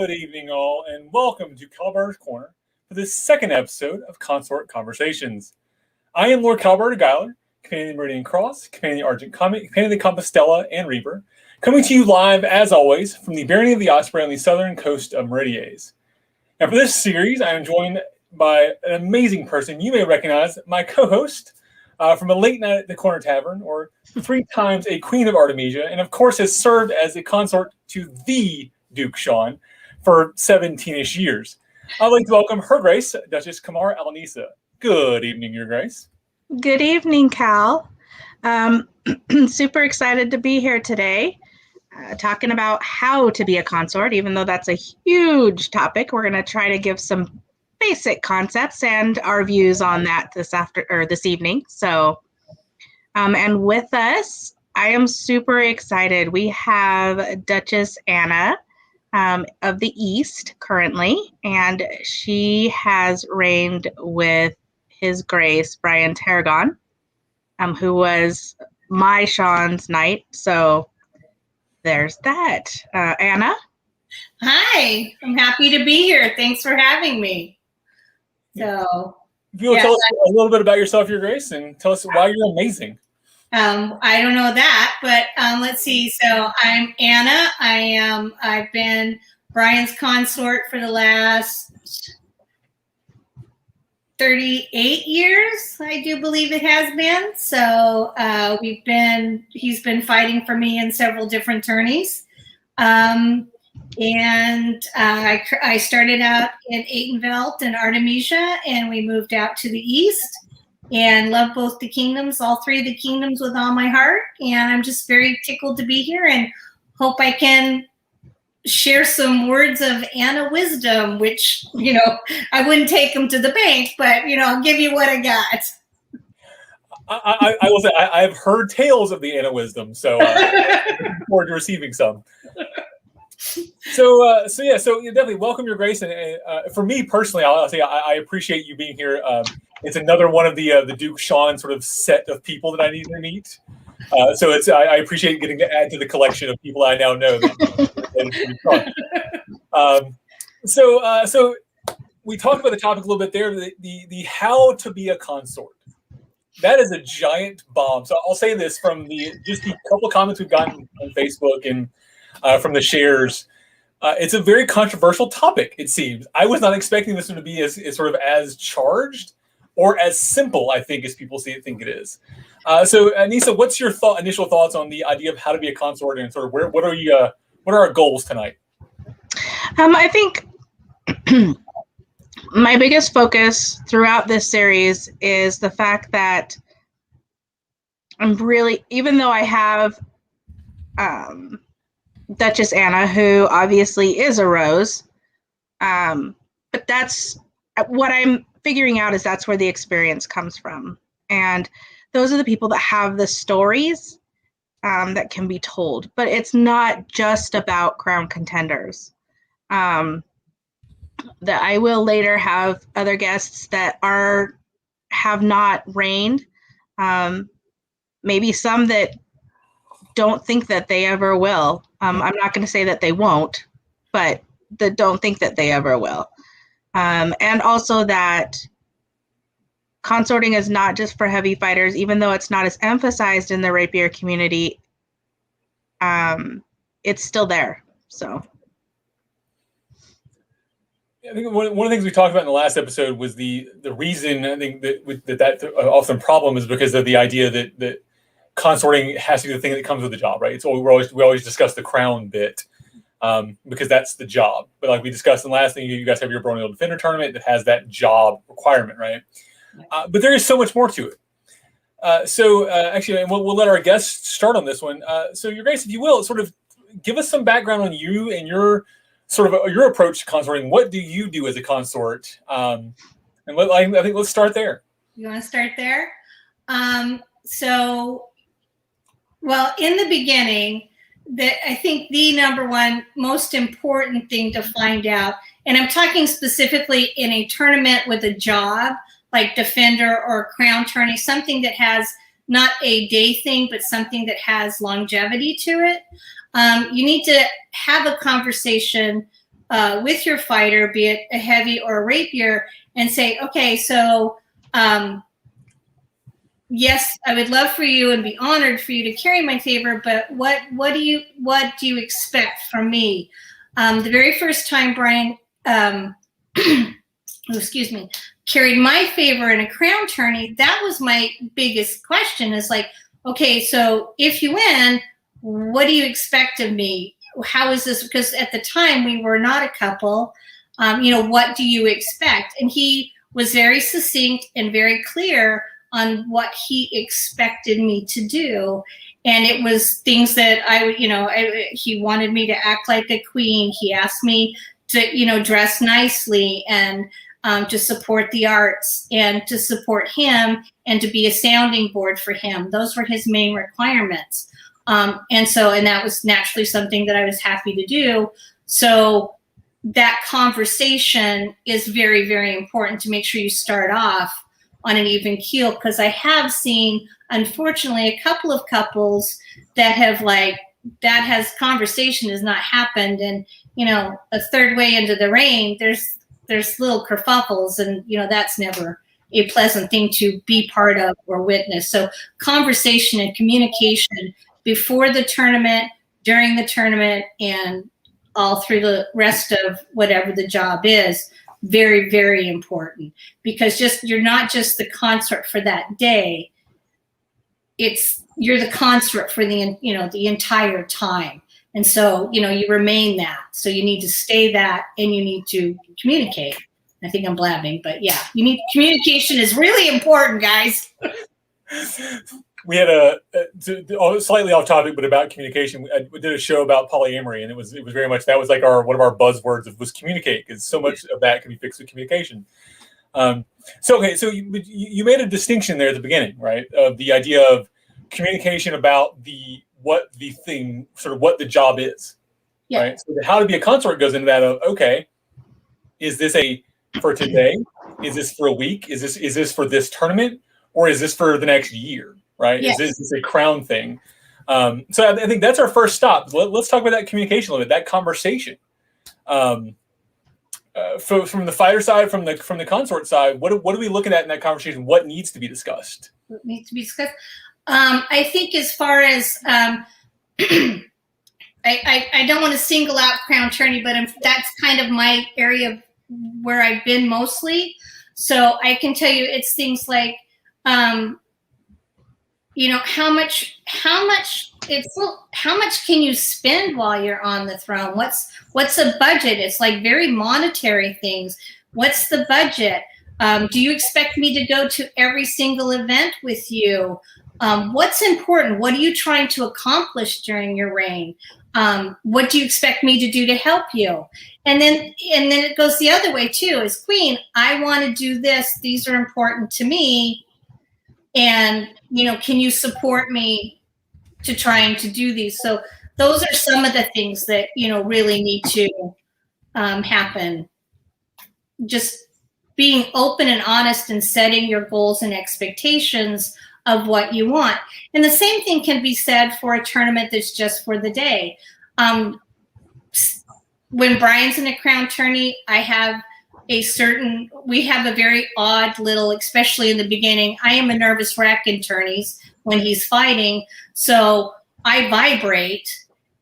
Good evening, all, and welcome to Kalbardr's Corner for this second episode of Consort Conversations. I am Lord Kal-bardr Gellir, Commander of the Meridian Cross, Commander of the Argent Comet, Commander of the Compostela and Reaper, coming to you live, as always, from the Barony of the Osprey on the southern coast of Meridiades. And for this series, I am joined by an amazing person you may recognize, my co-host from a late night at the Korner Tavern, or 3 times a Queen of Artemisia, and of course has served as a consort to the Duke Sean for 17-ish years. I'd like to welcome Her Grace, Duchess Qamar al-Nisa. Good evening, Your Grace. Good evening, Cal. Super excited to be here today, talking about how to be a consort. Even though that's a huge topic, we're going to try to give some basic concepts and our views on that this evening. So, and with us, I am super excited. We have Duchess Anna of the East currently, and she has reigned with His Grace Brian Tarragon, who was my Sean's knight. So there's that. Anna? Hi, I'm happy to be here. Thanks for having me. So, if you will tell us a little bit about yourself, Your Grace, and tell us why you're amazing. I don't know that, but let's see. So I'm Anna. I've been Brian's consort for the last 38 years, I do believe it has been. So he's been fighting for me in several different tourneys. And I started out in Atenveld and Artemisia, and we moved out to the east and love both the kingdoms, all 3 of the kingdoms with all my heart. And I'm just very tickled to be here and hope I can share some words of Anna wisdom, which, I wouldn't take them to the bank, but, I'll give you what I got. I will say, I've heard tales of the Anna wisdom, so looking forward to receiving some. So definitely welcome, Your Grace. And for me personally, I'll say I appreciate you being here. It's another one of the Duke Sean sort of set of people that I need to meet. So I appreciate getting to add to the collection of people I now know. So we talked about the topic a little bit there, the how to be a consort. That is a giant bomb. So I'll say this from just the couple of comments we've gotten on Facebook and from the shares. It's a very controversial topic, it seems. I was not expecting this one to be as sort of as charged or as simple, I think, as people think it is. So, Nisa, what's your initial thoughts on the idea of how to be a consort, and sort of what are our goals tonight? I think my biggest focus throughout this series is the fact that I'm really, even though I have Duchess Anna, who obviously is a rose, but that's what I'm figuring out is that's where the experience comes from. And those are the people that have the stories that can be told. But it's not just about crown contenders. That I will later have other guests that have not reigned. Maybe some that don't think that they ever will. I'm not going to say that they won't, but that don't think that they ever will. And also that consorting is not just for heavy fighters, even though it's not as emphasized in the rapier community. It's still there. So I think one of the things we talked about in the last episode was the reason I think that often problem is because of the idea that consorting has to be the thing that comes with the job, right? So we always discuss the crown bit. Because that's the job. But like we discussed in the last thing, you guys have your Baronial Defender tournament that has that job requirement, right? But there is so much more to it. Actually, and we'll let our guests start on this one. So, Your Grace, if you will, sort of give us some background on you and your approach to consorting. What do you do as a consort? I think let's start there. You want to start there? Well, in the beginning, I think the number one most important thing to find out, and I'm talking specifically in a tournament with a job like Defender or Crown Tourney, something that has not a day thing, but something that has longevity to it. You need to have a conversation with your fighter, be it a heavy or a rapier, and say, okay, so yes, I would love for you and be honored for you to carry my favor, but what do you expect from me? The very first time Brian, excuse me, carried my favor in a crown tourney, that was my biggest question, is like, okay, so if you win, what do you expect of me? How is this? Because at the time we were not a couple. What do you expect? And he was very succinct and very clear on what he expected me to do. And it was things that he wanted me to act like a queen. He asked me to, dress nicely and to support the arts and to support him and to be a sounding board for him. Those were his main requirements. And that was naturally something that I was happy to do. So that conversation is very, very important to make sure you start off on an even keel, because I have seen, unfortunately, a couple of couples that have conversation has not happened, and a third way into the reign, there's little kerfuffles, and that's never a pleasant thing to be part of or witness. So conversation and communication before the tournament, during the tournament, and all through the rest of whatever the job is, very, very important, because you're not just the consort for that day. You're the consort for the entire time. And so, you remain that. So you need to stay that, and you need to communicate. I think I'm blabbing, but yeah, communication is really important, guys. We had slightly off topic, but about communication. We did a show about polyamory, and it was very much, that was like one of our buzzwords was communicate, because so much of that can be fixed with communication. So you made a distinction there at the beginning, right? Of the idea of communication about what the job is, yeah. Right? So how to be a consort goes into that of, okay, is this for today? Is this for a week? Is this for this tournament? Or is this for the next year? Right? Yes. Is this a crown thing? So I think that's our first stop. Let's talk about that communication a little bit, that conversation. From the fighter side, from the consort side, what are we looking at in that conversation? What needs to be discussed? What needs to be discussed? I think as far as I don't want to single out crown tourney, but that's kind of my area where I've been mostly. So I can tell you, it's things like, how much can you spend while you're on the throne? What's a budget? It's like very monetary things. What's the budget? Do you expect me to go to every single event with you? What's important? What are you trying to accomplish during your reign? What do you expect me to do to help you? And then it goes the other way too. As queen, I want to do this. These are important to me. And, can you support me to trying to do these? So those are some of the things that, really need to happen. Just being open and honest and setting your goals and expectations of what you want. And the same thing can be said for a tournament that's just for the day. When Brian's in a crown tourney, we have a very odd little, especially in the beginning, I am a nervous wreck in tourneys when he's fighting. So I vibrate.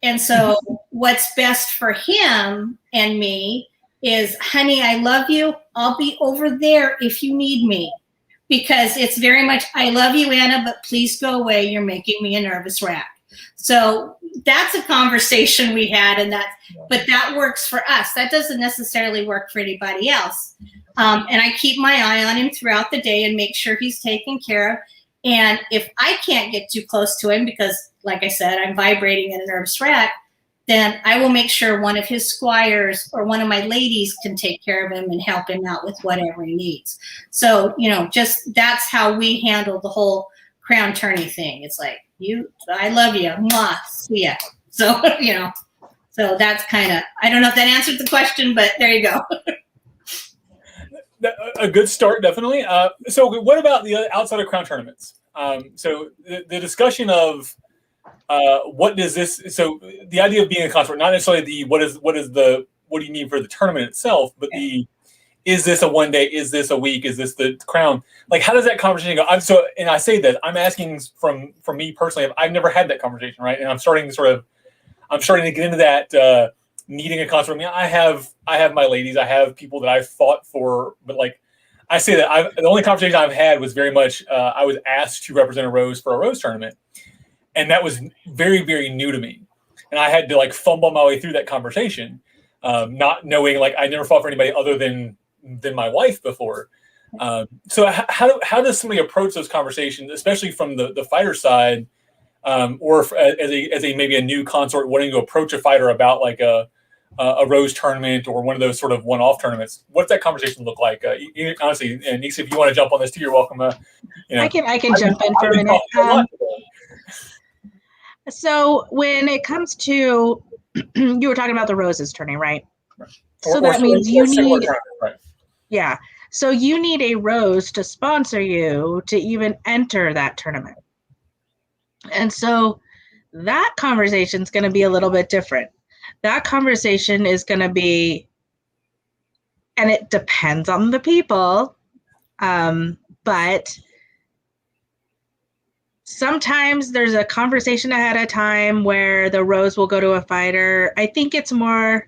And so what's best for him and me is, honey, I love you. I'll be over there if you need me. Because it's very much, I love you, Anna, but please go away. You're making me a nervous wreck. So that's a conversation we had, but that works for us. That doesn't necessarily work for anybody else. And I keep my eye on him throughout the day and make sure he's taken care of. And if I can't get too close to him because, like I said, I'm vibrating in a nervous wreck, then I will make sure one of his squires or one of my ladies can take care of him and help him out with whatever he needs. So, just that's how we handle the whole crown tourney thing. It's like, I love you. Mwah, see ya. So, so that's kind of, I don't know if that answered the question, but there you go. A good start, definitely. So what about the outside of crown tournaments? So the discussion of what does this, so the idea of being a consort, not necessarily what is the what do you need for the tournament itself, but is this a 1 day? Is this a week? Is this the crown? Like, how does that conversation go? And I say that I'm asking from me personally. I've never had that conversation, right? And I'm starting to get into that needing a consort. I mean, I have my ladies. I have people that I've fought for, but like I say that the only conversation I've had was very much I was asked to represent a rose for a rose tournament, and that was very, very new to me, and I had to like fumble my way through that conversation, not knowing, like, I never fought for anybody other than my wife before. So how does somebody approach those conversations, especially from the fighter side, or as a maybe a new consort wanting to approach a fighter about like a rose tournament or one of those sort of one-off tournaments? What's that conversation look like? Honestly, and Nisa, if you want to jump on this too, you're welcome. I can jump in for a minute. So when it comes to, you were talking about the roses turning, right? So that means you need, right. Yeah. So you need a rose to sponsor you to even enter that tournament. And so that conversation is going to be a little bit different. That conversation is going to be, and it depends on the people, but sometimes there's a conversation ahead of time where the rose will go to a fighter. I think it's more,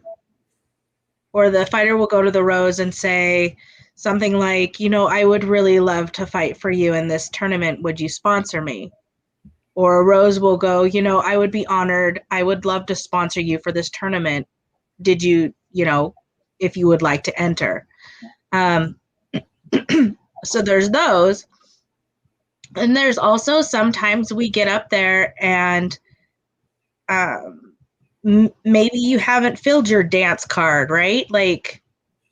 or the fighter will go to the rose and say something like, I would really love to fight for you in this tournament. Would you sponsor me? Or a rose will go, I would be honored. I would love to sponsor you for this tournament. Did you, if you would like to enter? So there's those. And there's also sometimes we get up there and maybe you haven't filled your dance card, right? Like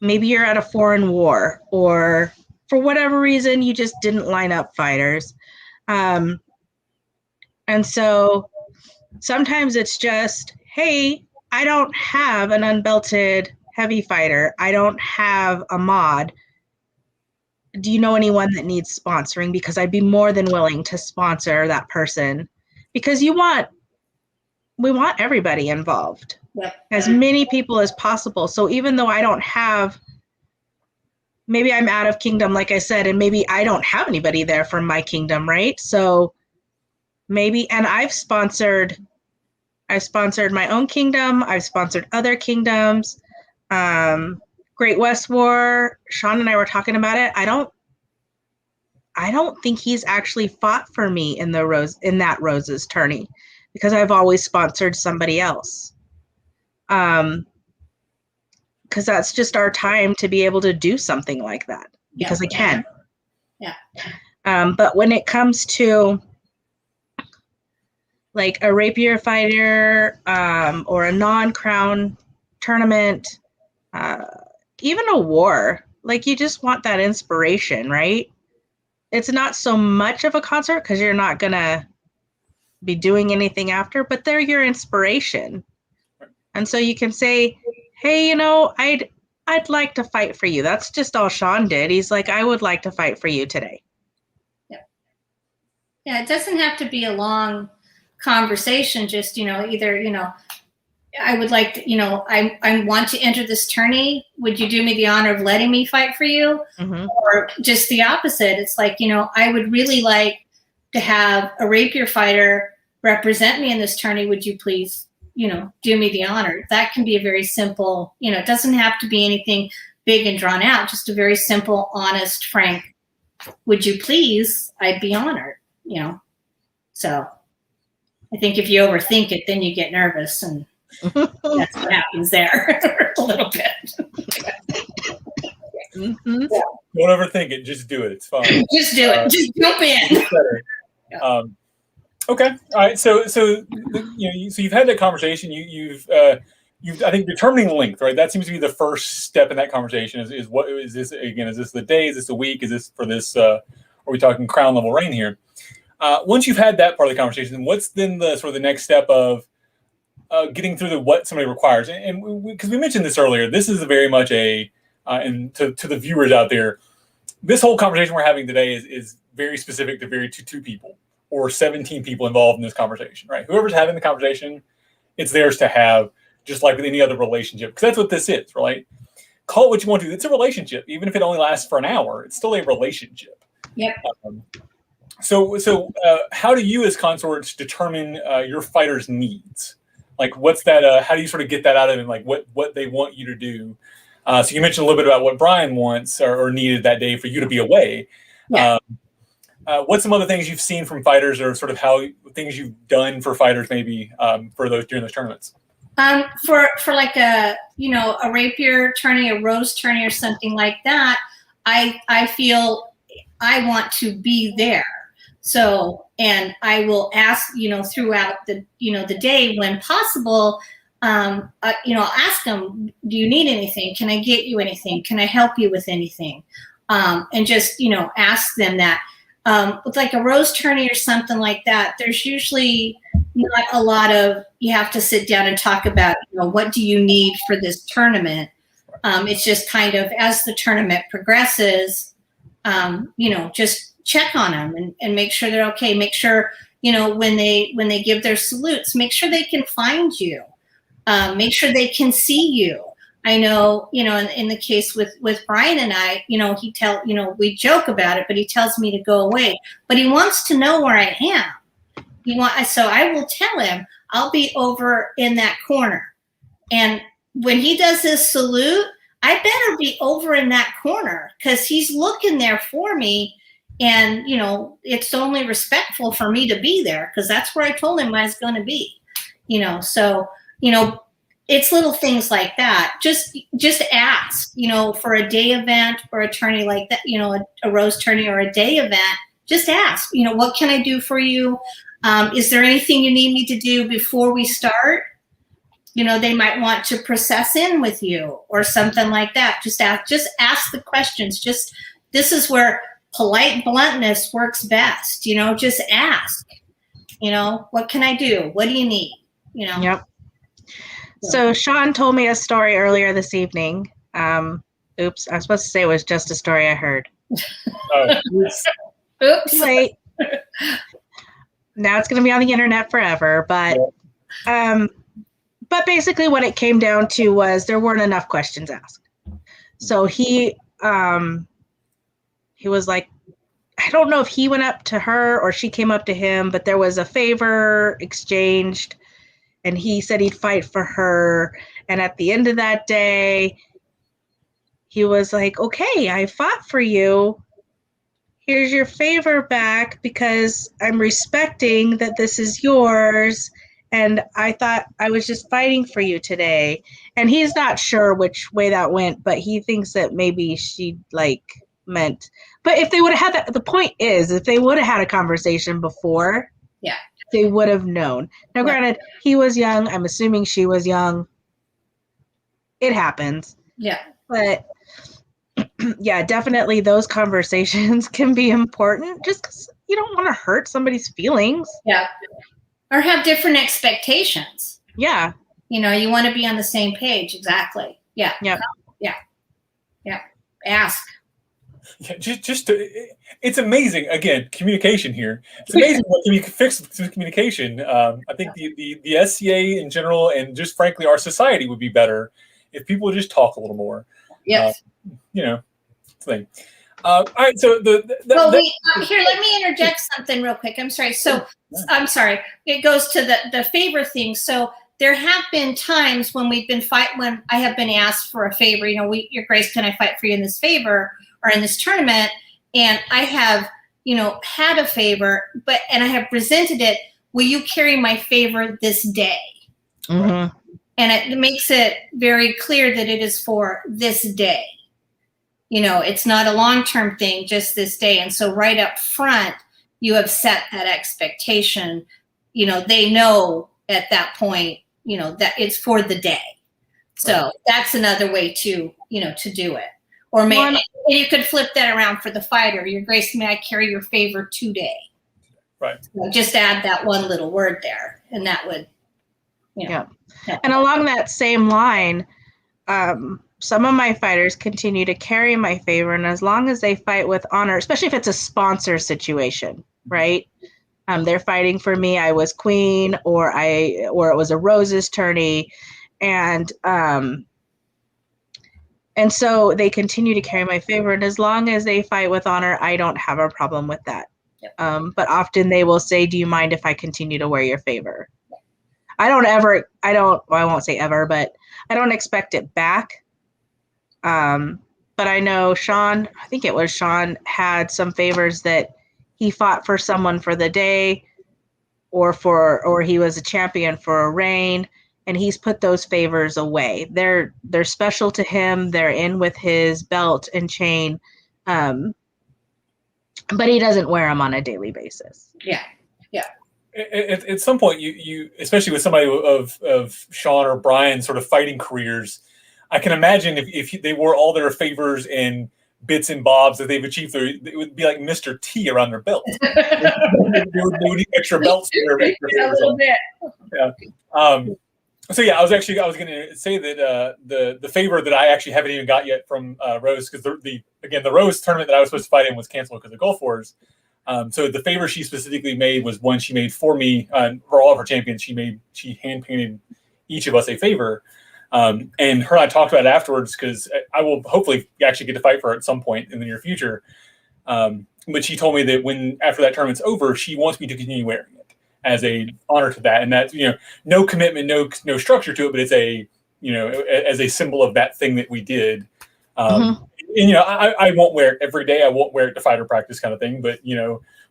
maybe you're at a foreign war, or for whatever reason, you just didn't line up fighters. And so sometimes it's just, hey, I don't have an unbelted heavy fighter. I don't have a mod. Do you know anyone that needs sponsoring? Because I'd be more than willing to sponsor that person, because we want everybody involved. Yep. As many people as possible. So even though I don't have, maybe I'm out of kingdom, like I said, and maybe I don't have anybody there from my kingdom, right? So maybe, and I've sponsored my own kingdom. I've sponsored other kingdoms. Great West War, Sean and I were talking about it. I don't think he's actually fought for me in that Roses tourney, because I've always sponsored somebody else. Because that's just our time to be able to do something like that, because I can. Yeah. But when it comes to like a rapier fighter, or a non-crown tournament, even a war, like you just want that inspiration, right? It's not so much of a consort because you're not going to be doing anything after, but they're your inspiration. And so you can say, hey, I'd like to fight for you. That's just all Sean did. He's like, I would like to fight for you today. Yeah, it doesn't have to be a long conversation. Just, either, I would like to, I want to enter this tourney. Would you do me the honor of letting me fight for you? Mm-hmm. Or just the opposite. It's like, I would really like to have a rapier fighter represent me in this tourney. Would you please, do me the honor? That can be a very simple, it doesn't have to be anything big and drawn out, just a very simple, honest, frank, would you please? I'd be honored, So I think if you overthink it, then you get nervous, and that's what happens there a little bit. Mm-hmm. Yeah. Don't overthink it. Just do it. It's fine. Just do it. Just jump in. Yeah. Okay. All right. So you've had that conversation. You've I think determining length, right? That seems to be the first step in that conversation. Is what is this again? Is this the day? Is this the week? Is this for this? Are we talking crown level reign here? Once you've had that part of the conversation, what's then the sort of the next step of getting through what somebody requires? And because we mentioned this earlier, this is very much and to the viewers out there, this whole conversation we're having today is very specific to two people or 17 people involved in this conversation, right? Whoever's having the conversation, it's theirs to have. just like with any other relationship, because that's what this is, right? Call it what you want to. It's a relationship, even if it only lasts for an hour. It's still a relationship. Yep. So how do you, as consorts, determine your fighters' needs? Like, what's that? How do you sort of get that out of them? Like, what they want you to do? So you mentioned a little bit about what Brian wants or needed that day for you to be away. Yeah. What's some other things you've seen from fighters, or sort of how things you've done for fighters, maybe for those during those tournaments? For like a rapier tourney, a rose tourney, or something like that, I feel I want to be there. So, and I will ask, throughout the day when possible, I'll ask them, do you need anything? Can I get you anything? Can I help you with anything? And just, ask them that. With like a rose tourney or something like that, there's usually not a lot of, you have to sit down and talk about, what do you need for this tournament? It's just kind of, as the tournament progresses, just check on them and make sure they're okay. Make sure, when they give their salutes, make sure they can find you. Make sure they can see you. I know, in the case with Brian and I, we joke about it, but he tells me to go away, but he wants to know where I am. So I will tell him I'll be over in that corner. And when he does his salute, I better be over in that corner because he's looking there for me. And, it's only respectful for me to be there because that's where I told him I was going to be, it's little things like that. Just ask, for a day event or a tourney like that, a rose tourney or a day event, just ask, what can I do for you? Is there anything you need me to do before we start? They might want to process in with you or something like that. Just ask the questions. This is where polite bluntness works best. Just ask, what can I do? What do you need? Yep. So Sean told me a story earlier this evening. Oops, I was supposed to say it was just a story I heard. Oops. Wait. Now it's going to be on the internet forever. But basically what it came down to was there weren't enough questions asked. So he was like, I don't know if he went up to her or she came up to him, but there was a favor exchanged. And he said he'd fight for her. And at the end of that day, he was like, okay, I fought for you. Here's your favor back because I'm respecting that this is yours. And I thought I was just fighting for you today. And he's not sure which way that went, but he thinks that maybe she meant. But if they would have had that, the point is, if they would have had a conversation before, yeah, they would have known. Now, granted, he was young. I'm assuming she was young. It happens. Yeah. But yeah, definitely those conversations can be important just because you don't want to hurt somebody's feelings. Yeah. Or have different expectations. Yeah. You want to be on the same page. Exactly. Yeah. Yeah. Yeah. Yeah. Ask. Yeah, it's amazing. Again, communication here. It's amazing what can be fixed through communication. I think the SCA in general, and just frankly, our society would be better if people would just talk a little more. Yes. Thing. All right. So here, let me interject something real quick. I'm sorry. So I'm sorry. It goes to the favor thing. So there have been times when when I have been asked for a favor. Your Grace, can I fight for you in this favor or in this tournament? And I have, had a favor, and I have presented it. Will you carry my favor this day? Mm-hmm. And it makes it very clear that it is for this day. It's not a long-term thing, just this day. And so right up front, you have set that expectation. They know at that point, that it's for the day. So that's another way to do it. Or maybe you could flip that around for the fighter. Your Grace, may I carry your favor today? Right. So just add that one little word there, and that would, Yeah. And along that same line, some of my fighters continue to carry my favor, and as long as they fight with honor, especially if it's a sponsor situation, right? They're fighting for me. I was queen, or it was a roses tourney, And so they continue to carry my favor. And as long as they fight with honor, I don't have a problem with that. Yep. But often they will say, do you mind if I continue to wear your favor? I won't say ever, but I don't expect it back. But I know Sean, I think it was Sean, had some favors that he fought for someone for the day or he was a champion for a reign, and he's put those favors away. They're special to him. They're in with his belt and chain. But he doesn't wear them on a daily basis. Yeah. At some point, you especially with somebody of Sean or Brian's sort of fighting careers, I can imagine if they wore all their favors and bits and bobs that they've achieved, it would be like Mr. T around their belt. they would need extra belts to their extra favors. A little bit. Yeah. So yeah, I was going to say that the favor that I actually haven't even got yet from Rose, because the Rose tournament that I was supposed to fight in was canceled because of Gulf Wars. So the favor she specifically made was one she made for me for all of her champions. She hand painted each of us a favor, and her and I talked about it afterwards because I will hopefully actually get to fight for her at some point in the near future. But she told me that after that tournament's over, she wants me to continue wearing it as a honor to that, and that's no commitment, no structure to it, but it's as a symbol of that thing that we did. And I won't wear it every day. I won't wear it to fighter practice kind of thing. But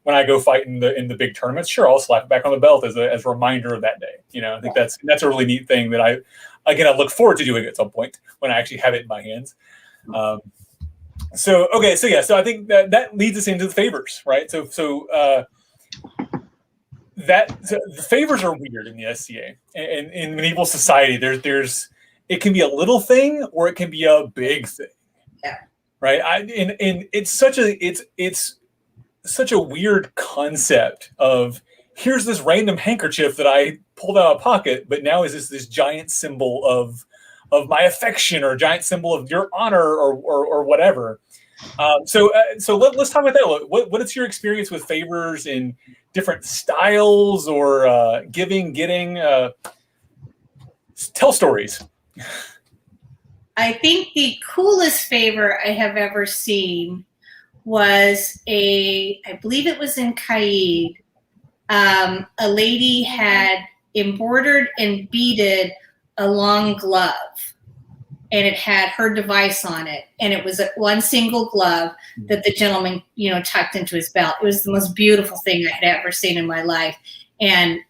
when I go fight in the big tournaments, sure, I'll slap it back on the belt as a reminder of that day. I think that's a really neat thing that I look forward to doing at some point when I actually have it in my hands. So I think that leads us into the favors, right? So the favors are weird in the SCA and in medieval society. There's it can be a little thing or it can be a big thing. Yeah. Right. And it's such a weird concept of here's this random handkerchief that I pulled out of my pocket, but now is this giant symbol of my affection or a giant symbol of your honor or whatever. So let's talk about that. What is your experience with favors in different styles or giving, getting? Tell stories. I think the coolest favor I have ever seen was I believe it was in Caid. A lady had embroidered and beaded a long glove, and it had her device on it, and it was one single glove that the gentleman, tucked into his belt. It was the most beautiful thing I had ever seen in my life, and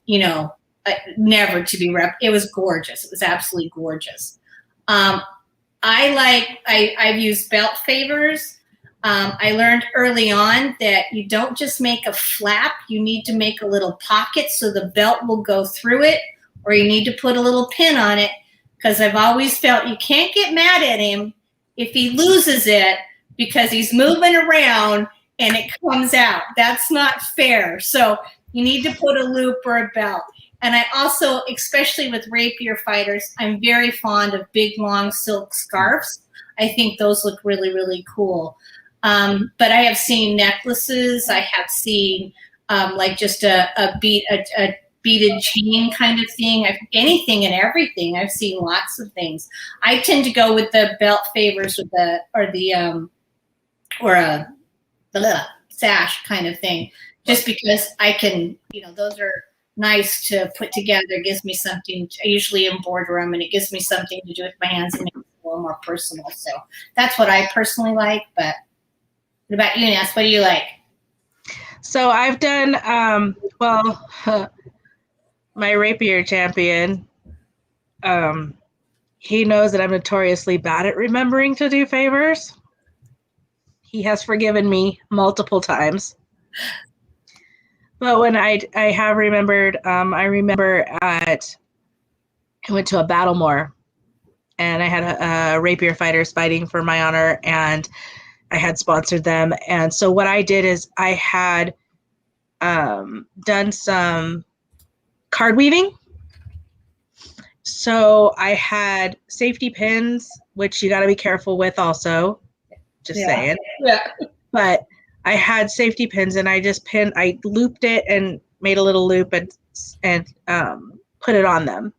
never to be it was gorgeous. It was absolutely gorgeous. I've used belt favors. I learned early on that you don't just make a flap, you need to make a little pocket so the belt will go through it, or you need to put a little pin on it, because I've always felt you can't get mad at him if he loses it because he's moving around and it comes out. That's not fair. So you need to put a loop or a belt. And I also, especially with rapier fighters, I'm very fond of big, long silk scarves. I think those look really, really cool. But I have seen necklaces. I have seen just a beaded chain kind of thing. Anything and everything. I've seen lots of things. I tend to go with the belt favors with the sash kind of thing, just because I can. Those are nice to put together. It gives me something. I usually embroider them, and it gives me something to do with my hands and make it a little more personal. So that's what I personally like. But what about you, Ness? What do you like? So I've done my rapier champion. He knows that I'm notoriously bad at remembering to do favors. He has forgiven me multiple times. But when I have remembered, I remember I went to a Battlemore, and I had a rapier fighters fighting for my honor, and I had sponsored them. And so what I did is I had done some card weaving. So I had safety pins, which you got to be careful with also, just saying. Yeah. But I had safety pins, and I looped it and made a little loop and put it on them,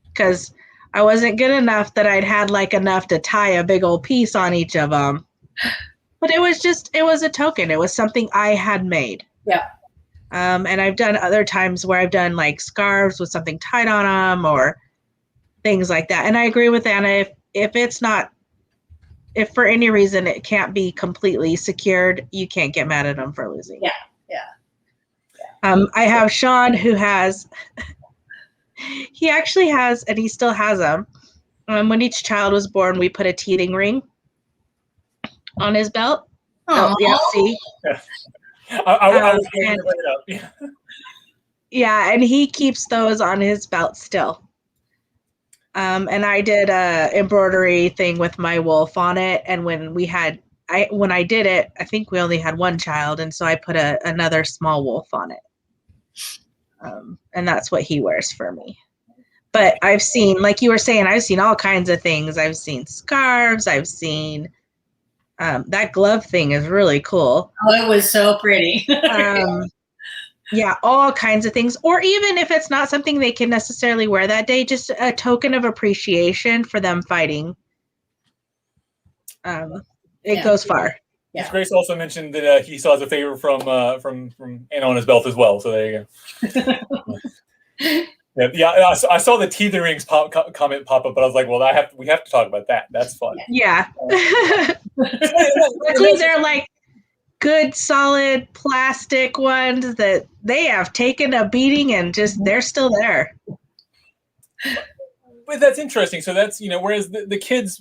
because I wasn't good enough that I'd had like enough to tie a big old piece on each of them. But it was a token. It was something I had made. Yeah. And I've done other times where I've done like scarves with something tied on them or things like that. And I agree with Anna. If for any reason it can't be completely secured, you can't get mad at them for losing. Yeah. I have Sean who he actually has, and he still has them. When each child was born, we put a teething ring on his belt. Aww. Oh, yeah, see? I was going to bring it up. Yeah, and he keeps those on his belt still. And I did a embroidery thing with my wolf on it. And when I did it, I think we only had one child, and so I put another small wolf on it. And that's what he wears for me. But I've seen, like you were saying, I've seen all kinds of things. I've seen scarves. I've seen that glove thing is really cool. Oh, it was so pretty. Yeah, all kinds of things. Or even if it's not something they can necessarily wear that day, just a token of appreciation for them fighting. It goes far. Yeah. Grace also mentioned that he still has a favor from Anna on his belt as well. So there you go. Yeah. I saw the teething rings comment pop up, but I was like, well, we have to talk about that. That's fun. Yeah. Luckily, they're like good, solid plastic ones that they have taken a beating and just they're still there. But that's interesting. So that's, whereas the kids,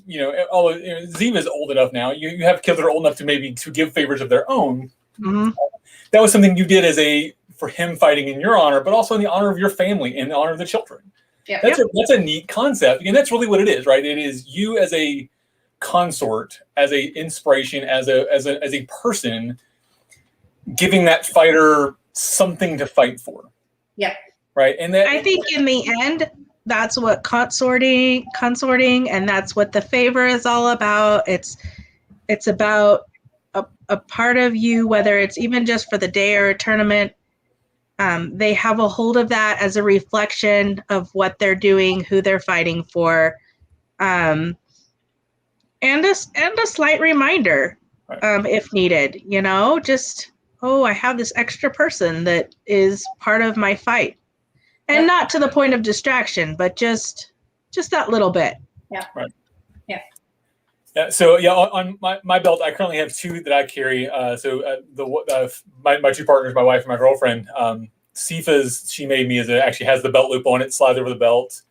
although Ziva's old enough now, you have kids that are old enough to give favors of their own. Mm-hmm. That was something you did for him fighting in your honor, but also in the honor of your family, in the honor of the children. Yeah. That's a neat concept. And that's really what it is, right? It is you as a consort, as a inspiration, as a person, giving that fighter something to fight for. Yeah. Right. And that, I think in the end, that's what consorting, and that's what the favor is all about. It's about a part of you, whether it's even just for the day or a tournament. They have a hold of that as a reflection of what they're doing, who they're fighting for, and a slight reminder, right. if needed. Just I have this extra person that is part of my fight. And not to the point of distraction, but just that little bit. Yeah. Right. Yeah. Yeah. So on my belt, I currently have two that I carry. My two partners, my wife and my girlfriend. Sifa's, she made me actually has the belt loop on it, slides over the belt,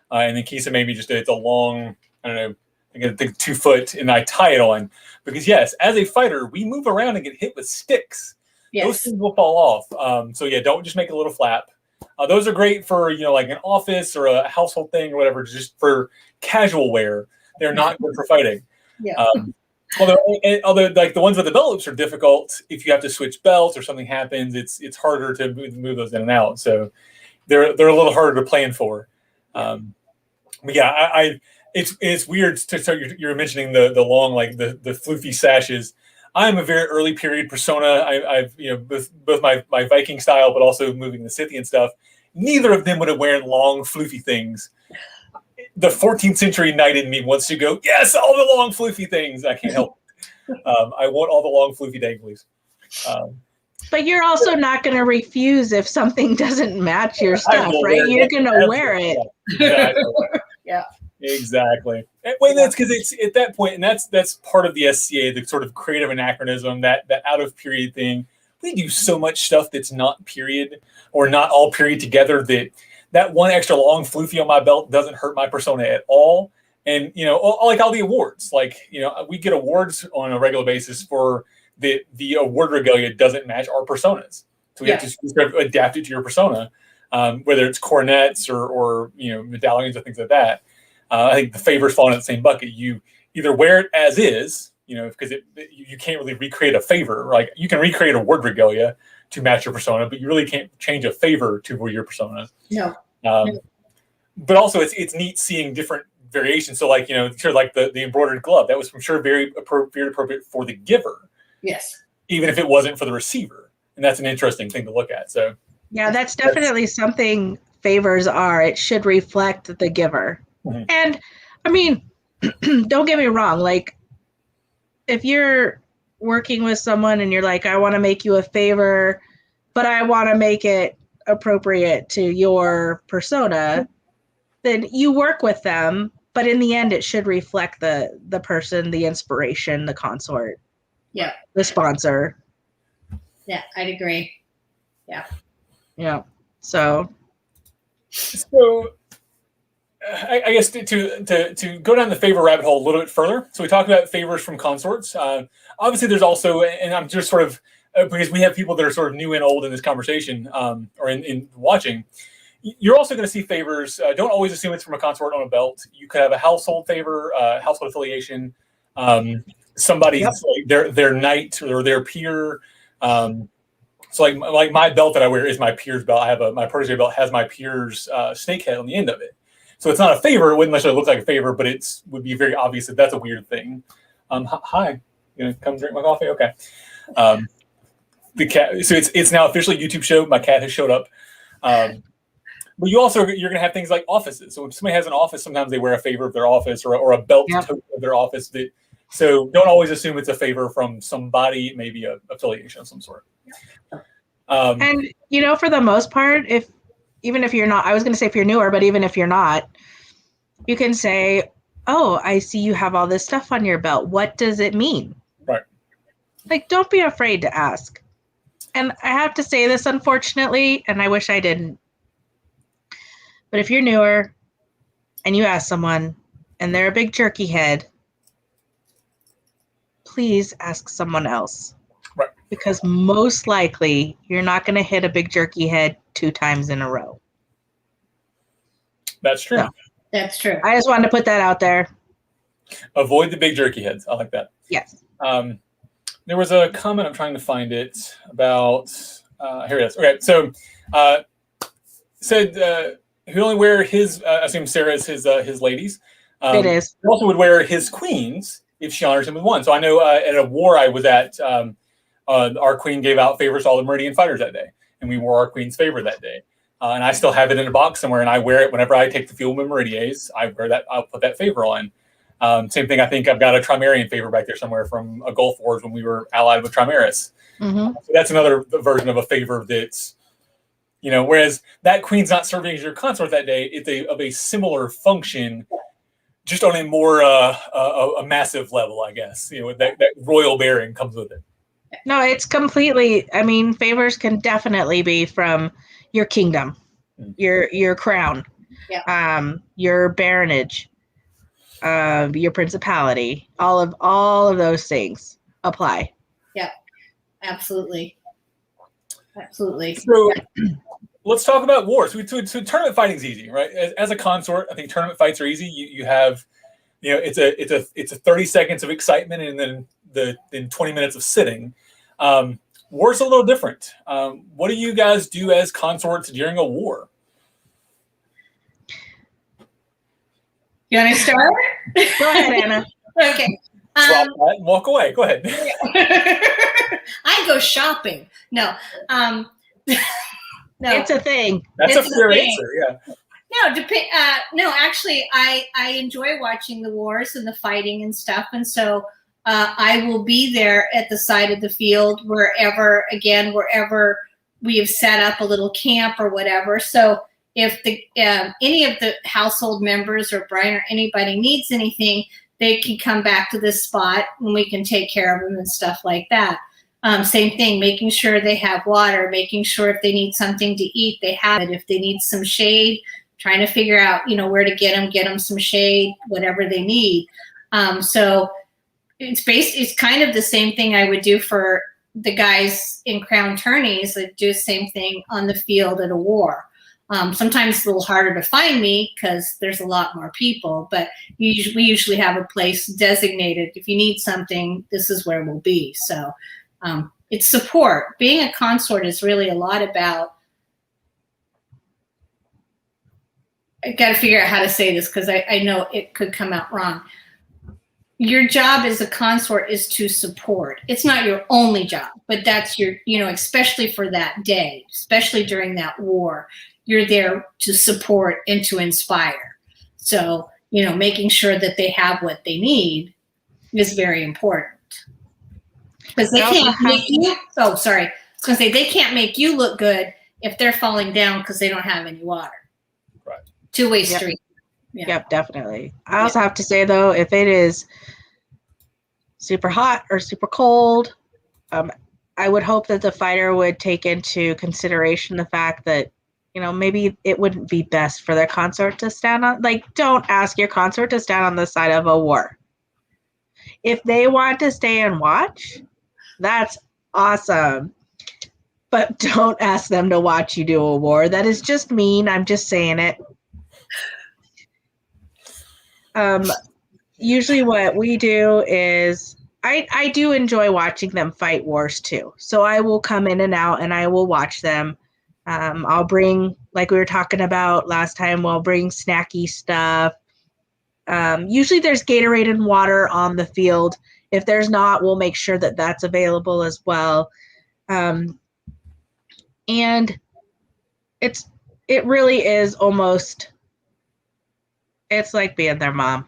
and then Kisa made me it's a long, I don't know, I think 2 foot, and I tie it on because yes, as a fighter, we move around and get hit with sticks. Yes. Those things will fall off. So don't just make a little flap. Those are great for, like an office or a household thing or whatever, just for casual wear. They're not good for fighting. Yeah. Although like the ones with the belt loops are difficult. If you have to switch belts or something happens, it's harder to move those in and out. So they're a little harder to plan for. But yeah, it's weird to start. You're mentioning the long, like the floofy sashes. I'm a very early period persona. I've both my Viking style, but also moving the Scythian stuff. Neither of them would have worn long floofy things. The 14th century knight in me wants to go, yes, all the long floofy things. I can't help it. I want all the long floofy danglies. But you're also not going to refuse if something doesn't match your stuff, right? You're going to wear it. Exactly. Yeah. Exactly. Well, that's because it's at that point, and that's part of the SCA, the sort of creative anachronism, that out of period thing. We do so much stuff that's not period or not all period together that one extra long floofy on my belt doesn't hurt my persona at all. And like all the awards, like we get awards on a regular basis for the award regalia doesn't match our personas, so we have to adapt it to your persona, whether it's cornets or medallions or things like that. I think the favors fall in the same bucket. You either wear it as is, because you can't really recreate a favor. Like you can recreate a word regalia to match your persona, but you really can't change a favor to your persona. No. But also, it's neat seeing different variations. So, like sure, like the embroidered glove, that was from sure very appropriate for the giver. Yes. Even if it wasn't for the receiver, and that's an interesting thing to look at. So. Yeah, that's definitely something favors are. It should reflect the giver. Mhm. And I mean, don't get me wrong. Like, if you're working with someone and you're like, I want to make you a favor, but I want to make it appropriate to your persona, then you work with them. But in the end, it should reflect the person, the inspiration, the consort, Yeah. the sponsor. Yeah, I'd agree. Yeah. Yeah. So I guess to go down the favor rabbit hole a little bit further. So we talked about favors from consorts. Obviously, there's also, and I'm just sort of because we have people that are sort of new and old in this conversation, or in watching. You're also going to see favors. Don't always assume it's from a consort on a belt. You could have a household favor, household affiliation, somebody's like their knight or their peer. So like my belt that I wear is my peer's belt. I have my protege belt has my peer's snake head on the end of it. So it's not a favor. It wouldn't necessarily look like a favor, but it would be very obvious that that's a weird thing. Hi, you gonna come drink my coffee? Okay. The cat. So it's now officially a YouTube show. My cat has showed up. But you're gonna have things like offices. So if somebody has an office, sometimes they wear a favor of their office or a belt token of their office. So don't always assume it's a favor from somebody, maybe a affiliation of some sort. And for the most part, even if you're not, I was going to say if you're newer, but even if you're not, you can say, oh, I see you have all this stuff on your belt. What does it mean? Right. Like, don't be afraid to ask. And I have to say this, unfortunately, and I wish I didn't. But if you're newer and you ask someone and they're a big jerky head, please ask someone else. Right. Because most likely you're not going to hit a big jerky head 2 times in a row. That's true. So, that's true. I just wanted to put that out there. Avoid the big jerky heads. I like that. Yes. There was a comment, I'm trying to find it, about, here it is. Okay, so said he only wear his, I assume Sarah is his ladies. It is. He also would wear his queens if she honors him with one. So I know at a war I was at, our queen gave out favors to all the Meridian fighters that day, and we wore our queen's favor that day. And I still have it in a box somewhere, and I wear it whenever I take the field with Meridies. I wear that. I'll put that favor on. Same thing. I think I've got a Trimerian favor back there somewhere from a Gulf Wars when we were allied with Trimeris. Mm-hmm. So that's another version of a favor that's, whereas that queen's not serving as your consort that day. It's of a similar function, just on a more a massive level, I guess. That royal bearing comes with it. No, it's completely. I mean, favors can definitely be from your kingdom, your crown, your baronage, your principality. All of those things apply. Yeah, absolutely. Absolutely. So let's talk about wars. So tournament fighting's easy, right? As a consort, I think tournament fights are easy. You have, it's a 30 seconds of excitement and then 20 minutes of sitting. War's a little different. What do you guys do as consorts during a war? You want to start? Go ahead, Anna. Okay. Drop that and walk away. Go ahead. I go shopping. No. No. It's a thing. That's a fair answer. Yeah. No, actually, I enjoy watching the wars and the fighting and stuff, and so I will be there at the side of the field wherever we have set up a little camp or whatever. So if any of the household members or Brian or anybody needs anything, they can come back to this spot and we can take care of them and stuff like that. Same thing, making sure they have water, making sure if they need something to eat, they have it. If they need some shade, trying to figure out, where to get them some shade, whatever they need. So it's kind of the same thing I would do for the guys in crown tourneys that do the same thing on the field at a war. Sometimes it's a little harder to find me because there's a lot more people, but we usually have a place designated. If you need something, this is where we'll be. So it's support. Being a consort is really a lot about, I got to figure out how to say this because I know it could come out wrong. Your job as a consort is to support. It's not your only job, but that's your, especially for that day, especially during that war, you're there to support and to inspire. So, making sure that they have what they need is very important. Because they can't make you, oh, sorry. I was going to say, they can't make you look good if they're falling down because they don't have any water. Right. Two-way street. Yeah. Yep, definitely. I also have to say, though, if it is super hot or super cold, I would hope that the fighter would take into consideration the fact that, maybe it wouldn't be best for their consort to stand on. Like, don't ask your consort to stand on the side of a war. If they want to stay and watch, that's awesome. But don't ask them to watch you do a war. That is just mean. I'm just saying it. Usually what we do is I do enjoy watching them fight wars too. So I will come in and out and I will watch them. I'll bring, like we were talking about last time, we'll bring snacky stuff. Usually there's Gatorade and water on the field. If there's not, we'll make sure that that's available as well. And it really is almost, it's like being their mom.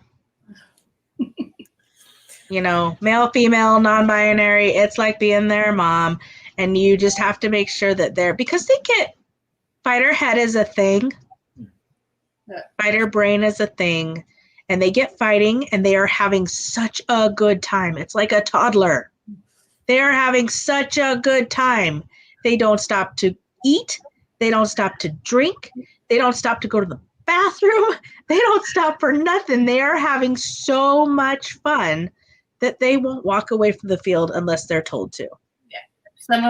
Male, female, non-binary, it's like being their mom. And you just have to make sure that because they get, fighter head is a thing. Fighter brain is a thing. And they get fighting and they are having such a good time. It's like a toddler. They are having such a good time. They don't stop to eat. They don't stop to drink. They don't stop to go to the bathroom. They don't stop for nothing. They are having so much fun that they won't walk away from the field unless they're told to.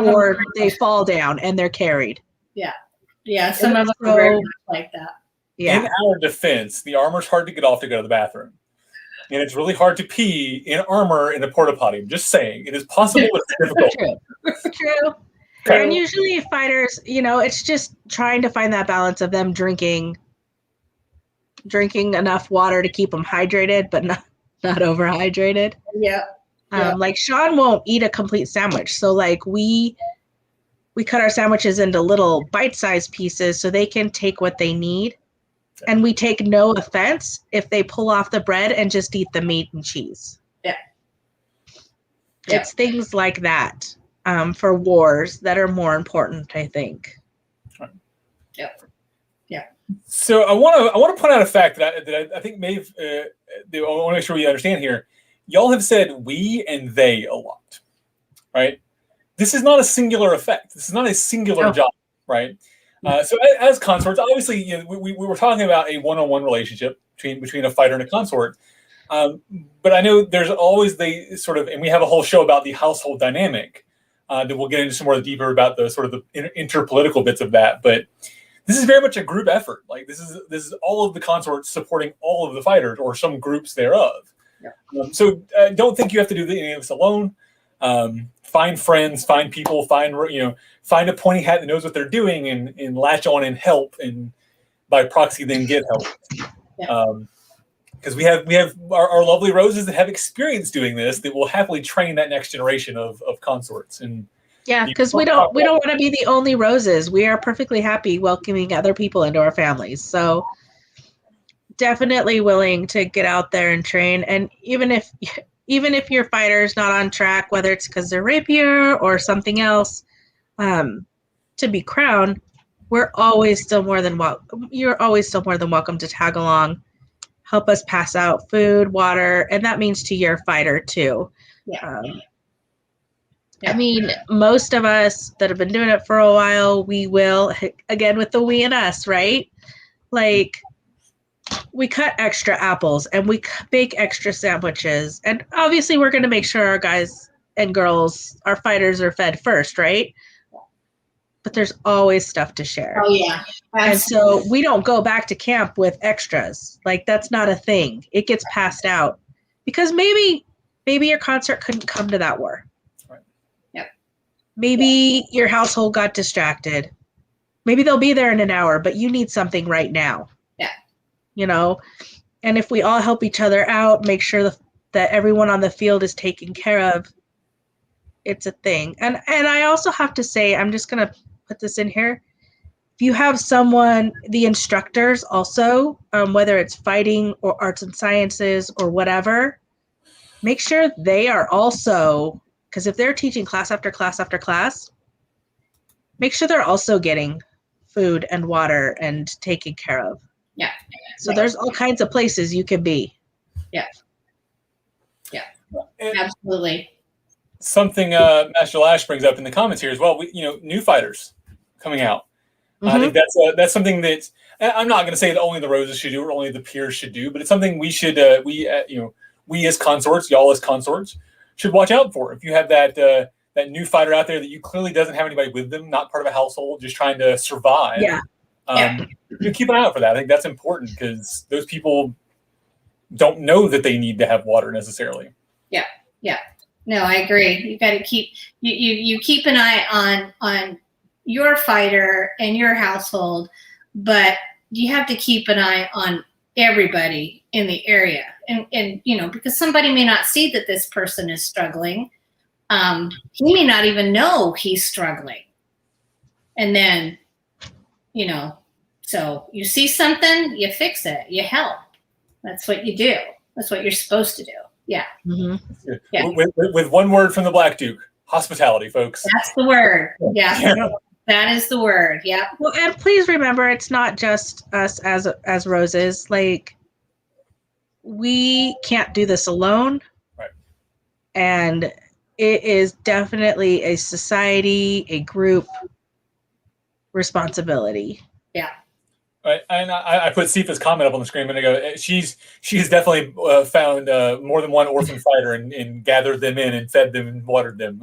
Or they fall down and they're carried. Yeah. Some of them are very much like that. Yeah. In our defense, the armor's hard to get off to go to the bathroom. And it's really hard to pee in armor in a porta potty. I'm just saying. It is possible, but it's difficult. True. Okay. And usually fighters, it's just trying to find that balance of them drinking enough water to keep them hydrated, but not overhydrated. Yeah. Like Sean won't eat a complete sandwich. So like we cut our sandwiches into little bite-sized pieces so they can take what they need. And we take no offense if they pull off the bread and just eat the meat and cheese. Yeah. It's things like that for wars that are more important, I think. Yeah. So I want to point out a fact that I think I want to make sure we understand here. Y'all have said we and they a lot, right? This is not a singular effect. This is not a singular job, right? So as consorts, obviously, we were talking about a one-on-one relationship between a fighter and a consort. But I know there's always and we have a whole show about the household dynamic that we'll get into some more deeper about the sort of the interpolitical bits of that. But this is very much a group effort. Like this is all of the consorts supporting all of the fighters or some groups thereof. Yeah. So don't think you have to do any of this alone. Find friends, find people, find a pointy hat that knows what they're doing and latch on and help, and by proxy then get help. Because we have our lovely roses that have experience doing this that will happily train that next generation of consorts. And because we don't want to be the only roses. We are perfectly happy welcoming other people into our families. So definitely willing to get out there and train. And even if your fighter's not on track, whether it's because they're rapier or something else, to be crowned, you're always still more than welcome to tag along, help us pass out food, water, and that means to your fighter too. I mean, most of us that have been doing it for a while, we will, again with the we and us, right? Like, we cut extra apples and we bake extra sandwiches. And obviously we're going to make sure our guys and girls, our fighters, are fed first, right? But there's always stuff to share. Oh, yeah. And so we don't go back to camp with extras. Like, that's not a thing. It gets passed out. Because maybe your consort couldn't come to that war. Right. Yep. Maybe your household got distracted. Maybe they'll be there in an hour, but you need something right now. And if we all help each other out, make sure that everyone on the field is taken care of, it's a thing. And I also have to say, I'm just going to put this in here. if you have someone, the instructors also, whether it's fighting or arts and sciences or whatever, make sure they are also, because if they're teaching class after class after class, make sure they're also getting food and water and taken care of. Yeah. So there's all kinds of places you can be. Yeah. Yeah. Absolutely. Something Master Lash brings up in the comments here as well. New fighters coming out. I think that's something that I'm not going to say that only the Roses should do or only the peers should do, but it's something we should we as consorts, y'all as consorts, should watch out for. If you have that new fighter out there that you clearly doesn't have anybody with them, not part of a household, just trying to survive. Keep an eye out for that. I think that's important because those people don't know that they need to have water necessarily. Yeah. No, I agree. You got to keep you keep an eye on your fighter and your household, but you have to keep an eye on everybody in the area, and because somebody may not see that this person is struggling. He may not even know he's struggling, and then so you see something, you fix it, you help. That's what you do. That's what you're supposed to do. Yeah. Mm-hmm. Yeah. With one word from the Black Duke: hospitality, folks. That's the word. Yeah. That is the word. Yeah. Well, and please remember, it's not just us as Roses. Like, we can't do this alone. Right. And it is definitely a society, a group responsibility. Yeah. Right, and I put Sifa's comment up on the screen and I go, she's definitely found more than one orphan fighter and gathered them in and fed them and watered them.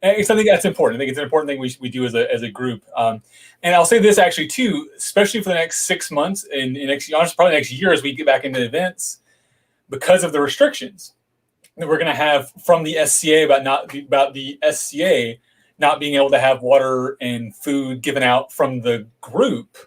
And I think that's important. I think it's an important thing we do as a group. And I'll say this actually too, especially for the next 6 months and honestly probably next year as we get back into events, because of the restrictions that we're going to have from the SCA about the SCA not being able to have water and food given out from the group.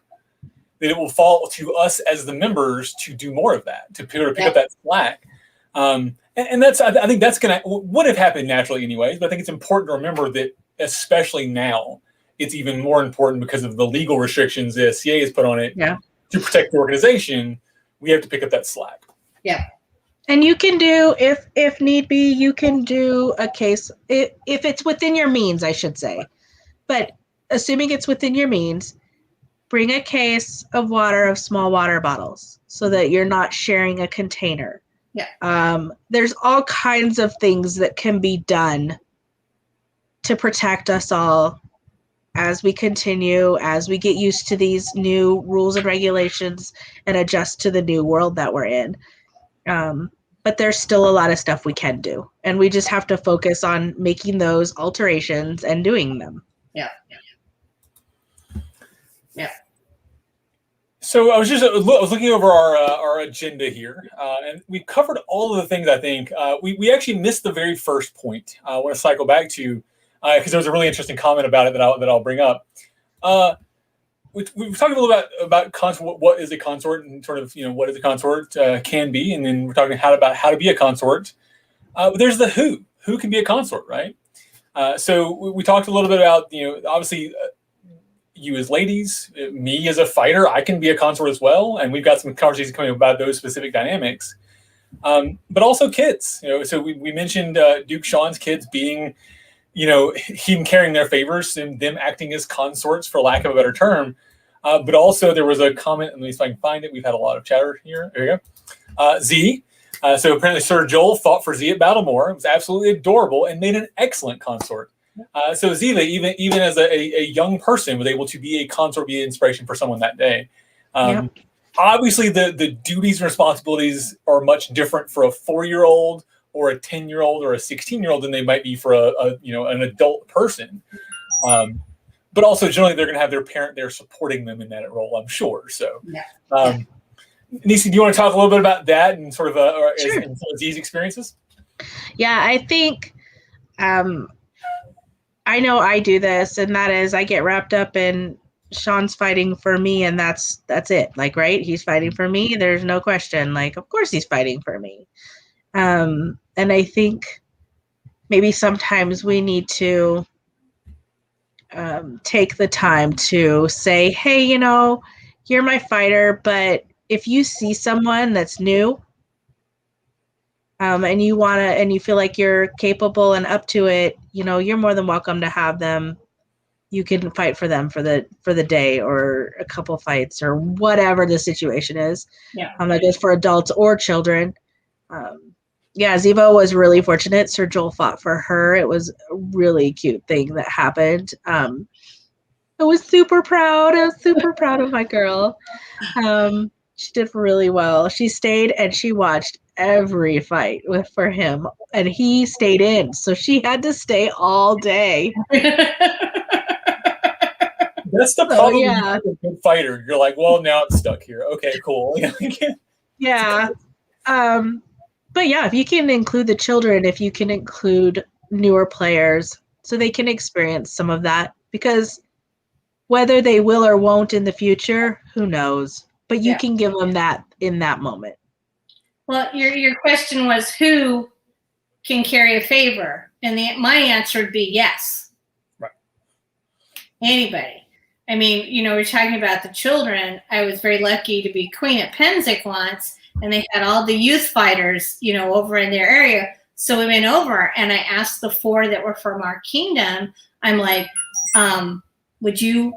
That it will fall to us as the members to do more of that, to pick up that slack. And that's, I think that's would have happened naturally anyways, but I think it's important to remember that especially now, it's even more important because of the legal restrictions the SCA has put on it to protect the organization. We have to pick up that slack. Yeah. And you can do, if need be, you can do a case, if it's within your means, I should say. But assuming it's within your means, bring a case of water, of small water bottles, so that you're not sharing a container. Yeah. There's all kinds of things that can be done to protect us all as we continue, as we get used to these new rules and regulations and adjust to the new world that we're in. But there's still a lot of stuff we can do, and we just have to focus on making those alterations and doing them. Yeah. So I was looking over our agenda here, and we covered all of the things. I think we actually missed the very first point. I want to cycle back to because there was a really interesting comment about it that I'll bring up. We've talked a little about consort. What is a consort, and sort of what is a consort can be, and then we're talking about how to be a consort. But there's the who. Who can be a consort, right? So we talked a little bit about obviously. You as ladies, me as a fighter, I can be a consort as well, and we've got some conversations coming about those specific dynamics. But also kids, So we mentioned Duke Sean's kids being, him carrying their favors and them acting as consorts, for lack of a better term. But also there was a comment, at least if I can find it. We've had a lot of chatter here. There you go. Z. So apparently Sir Joel fought for Z at Battlemore. It was absolutely adorable and made an excellent consort. So Ziva, even as a young person, was able to be a consort, be an inspiration for someone that day. Obviously, the duties and responsibilities are much different for a 4-year-old or a 10-year-old or a 16-year-old than they might be for an adult person. But also, generally, they're going to have their parent there supporting them in that role, I'm sure. So, Nisa, do you want to talk a little bit about that and sort of Sure. and some of these experiences? Yeah, I think. I know I do this, and that is I get wrapped up in Sean's fighting for me, and that's it. Like, right? He's fighting for me. There's no question. Like, of course he's fighting for me. And I think maybe sometimes we need to take the time to say, hey, you're my fighter, but if you see someone that's new, and you feel like you're capable and up to it, you're more than welcome to have them. You can fight for them for the day or a couple fights or whatever the situation is. Yeah. That goes for adults or children. Ziva was really fortunate. Sir Joel fought for her. It was a really cute thing that happened. I was super proud. I was super proud of my girl. She did really well. She stayed and she watched every fight for him, and he stayed in, so she had to stay all day. That's the problem. Yeah. When you're a good fighter. You're like, well, now it's stuck here. Okay, cool. Yeah. But yeah, if you can include the children, if you can include newer players so they can experience some of that, because whether they will or won't in the future, who knows? But you can give them that in that moment. Well, your question was who can carry a favor? And my answer would be yes. Right. Anybody. I mean, we're talking about the children. I was very lucky to be queen at Pennsic once, and they had all the youth fighters, over in their area. So we went over, and I asked the 4 that were from our kingdom, I'm like, would you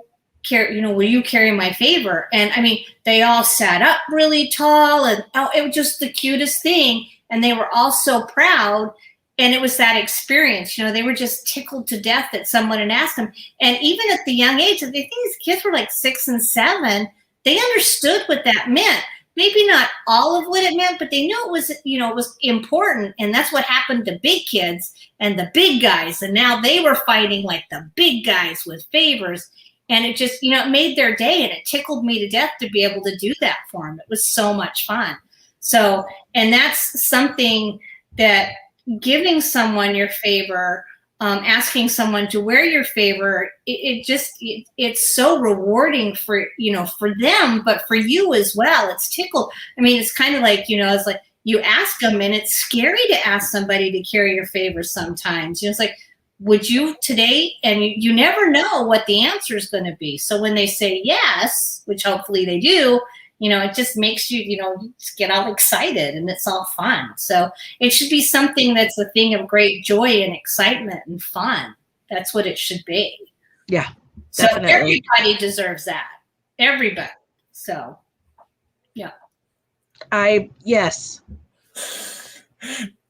will you carry my favor? And I mean, they all sat up really tall, and it was just the cutest thing. And they were all so proud. And it was that experience, they were just tickled to death that someone had asked them. And even at the young age, I think these kids were like 6 and 7, they understood what that meant. Maybe not all of what it meant, but they knew it was, it was important. And that's what happened to big kids and the big guys. And now they were fighting like the big guys with favors. And it just, it made their day, and it tickled me to death to be able to do that for them. It was so much fun. So, and that's something that giving someone your favor, asking someone to wear your favor, it's so rewarding for, for them, but for you as well. It's tickled. I mean, it's kind of like, it's like you ask them, and it's scary to ask somebody to carry your favor sometimes. It's like, would you today? And you never know what the answer is going to be. So when they say yes, which hopefully they do, it just makes you, just get all excited, and it's all fun. So it should be something that's a thing of great joy and excitement and fun. That's what it should be. Yeah. So definitely. Everybody deserves that. Everybody. So, yeah. Yes.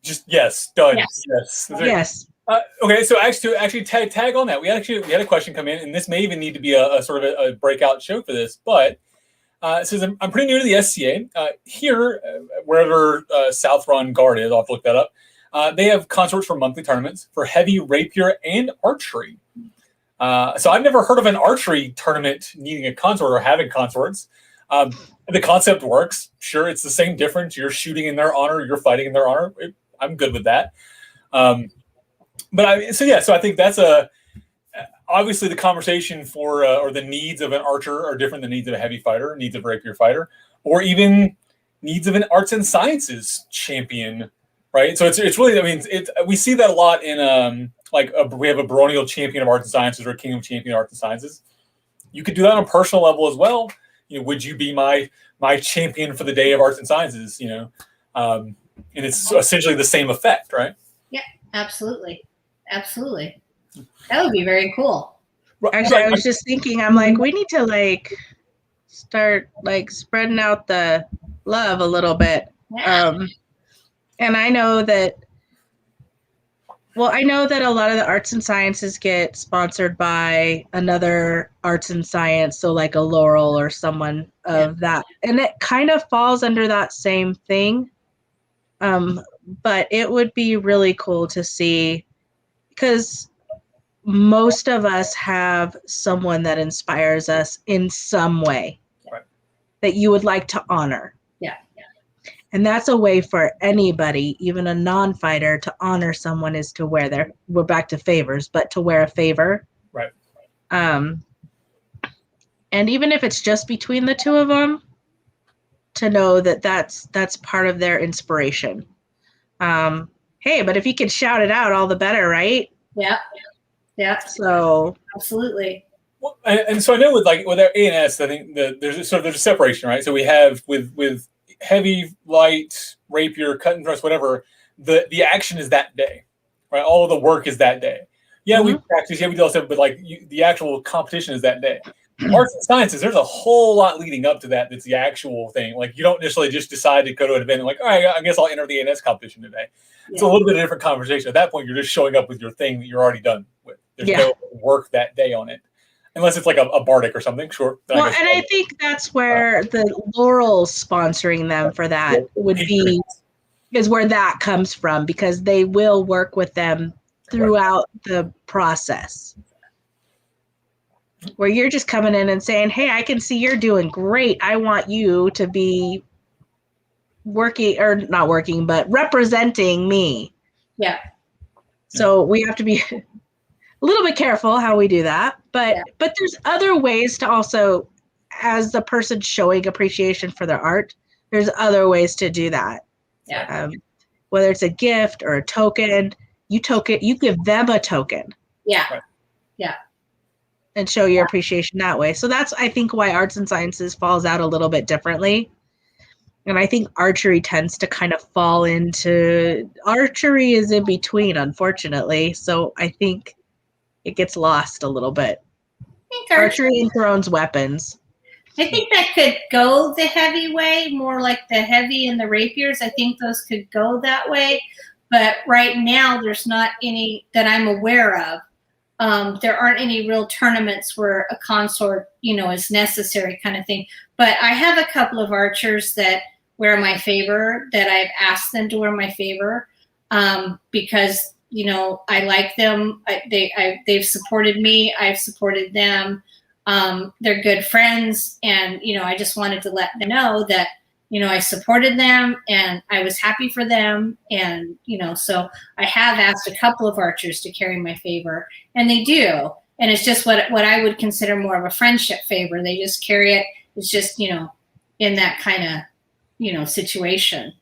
Just yes. Done. Yes. Yes. Okay, so actually tag on that. We had a question come in, and this may even need to be a sort of a breakout show for this. But it says I'm pretty new to the SCA. Here, wherever South Run Guard is, I'll have to look that up. They have consorts for monthly tournaments for heavy rapier and archery. So I've never heard of an archery tournament needing a consort or having consorts. The concept works. Sure, it's the same difference. You're shooting in their honor. You're fighting in their honor. I'm good with that. So I think that's obviously the conversation for or the needs of an archer are different than needs of a heavy fighter, needs of a rapier fighter, or even needs of an arts and sciences champion, right? So it's really, I mean, we see that a lot in we have a baronial champion of arts and sciences or a kingdom champion of arts and sciences. You could do that on a personal level as well. Would you be my champion for the day of arts and sciences? And it's essentially the same effect, right? Yeah, absolutely. Absolutely. That would be very cool. Actually, I was just thinking, I'm like, we need to start spreading out the love a little bit. Yeah. And I know that a lot of the arts and sciences get sponsored by another arts and science, so like a Laurel or someone of that. And it kind of falls under that same thing. But it would be really cool to see, because most of us have someone that inspires us in some way, right, that you would like to honor. Yeah. And that's a way for anybody, even a non-fighter, to honor someone is to wear we're back to favors, but to wear a favor. Right. And even if it's just between the two of them, to know that that's part of their inspiration. Hey, but if you can shout it out, all the better, right? Yeah. Yeah. So Absolutely. Well, and so I know with our ANS, I think there's a separation, right? So we have with heavy, light, rapier, cut and thrust, whatever. The action is that day, right? All of the work is that day. Yeah, we practice. Yeah, we do all stuff, but the actual competition is that day. Arts and sciences, there's a whole lot leading up to that. That's the actual thing. Like you don't necessarily just decide to go to an event and all right, I guess I'll enter the ANS competition today. It's a little bit of a different conversation. At that point, you're just showing up with your thing that you're already done with. There's no work that day on it. Unless it's like a bardic or something, sure. Well, and I think that's where the Laurel sponsoring them for that is where that comes from, because they will work with them throughout the process. Where you're just coming in and saying, hey, I can see you're doing great. I want you to be working, or not working, but representing me. Yeah. So we have to be a little bit careful how we do that. But there's other ways to also, as the person showing appreciation for their art, there's other ways to do that. Yeah. Whether it's a gift or a token, you give them a token. Yeah. Right. Yeah. And show your appreciation that way. So that's, I think, why arts and sciences falls out a little bit differently. And I think archery tends to kind of fall into, archery is in between, unfortunately. So I think it gets lost a little bit. I think archery and thrones weapons. I think that could go the heavy way, more like the heavy and the rapiers. I think those could go that way. But right now, there's not any that I'm aware of. There aren't any real tournaments where a consort, is necessary kind of thing. But I have a couple of archers that wear my favor, that I've asked them to wear my favor, because, I like them. They've supported me. I've supported them. They're good friends. And, I just wanted to let them know that, I supported them and I was happy for them. And, so I have asked a couple of archers to carry my favor, and they do. And it's just what I would consider more of a friendship favor. They just carry it. It's just, in that kind of, situation.